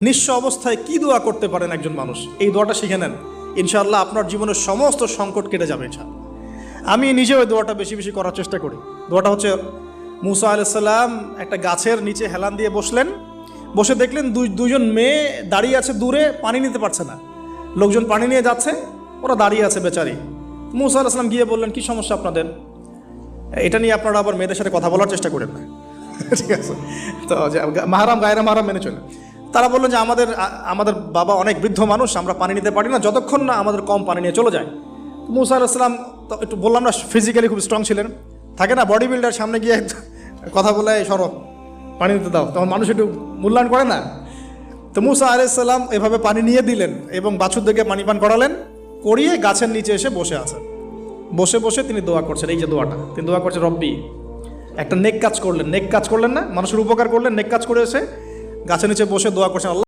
নিঃস্ব অবস্থায় কি দোয়া করতে পারেন একজন মানুষ, এই দোয়াটা শিখে নেন, ইনশাআল্লাহ আপনার জীবনের সমস্ত সংকট কেটে যাবে। আমি নিজে ওই দোয়াটা বেশি বেশি করার চেষ্টা করি। দোয়াটা হচ্ছে, মুসা আলাইহিস সালাম একটা গাছের নিচে হেলান দিয়ে বসলেন, বসে দেখলেন দুইজন মেয়ে দাঁড়িয়ে আছে দূরে, পানি নিতে পারছে না, লোকজন পানি নিয়ে যাচ্ছে, ওরা দাঁড়িয়ে আছে বেচারি। মুসা আলাইহিস সালাম গিয়ে বললেন, কি সমস্যা আপনাদের? এটা নিয়ে আপনারা আবার মেয়েদের সাথে কথা বলার চেষ্টা করেন না, ঠিক আছে? তো মাহারাম গায়রা মাহারাম মেনে চলে। তারা বললেন যে আমাদের বাবা অনেক বৃদ্ধ মানুষ, আমরা পানি নিতে পারি না যতক্ষণ না আমাদের কম পানি নিয়ে চলে যায়। মুসা আলাইহিস সালাম তো একটু বললাম না, ফিজিক্যালি খুব স্ট্রং ছিলেন, থাকে না বডি বিল্ডার, সামনে গিয়ে কথা বলে সরো পানি নিতে দাও, তখন মানুষ একটু মূল্যায়ন করে না। তো মুসা আলাইহিস সালাম এভাবে পানি নিয়ে দিলেন এবং বাছুরদেরকে পানি পান করালেন, করিয়ে গাছের নিচে এসে বসে আছেন। বসে বসে তিনি দোয়া করছেন, এই যে দোয়াটা তিনি দোয়া করছেন, রব্বি, একটা নেক কাজ করলেন, নেক কাজ করলেন না, মানুষের উপকার করলেন, নেক কাজ করে এসে গাছের নিচে বসে দোয়া করছেন, আল্লাহ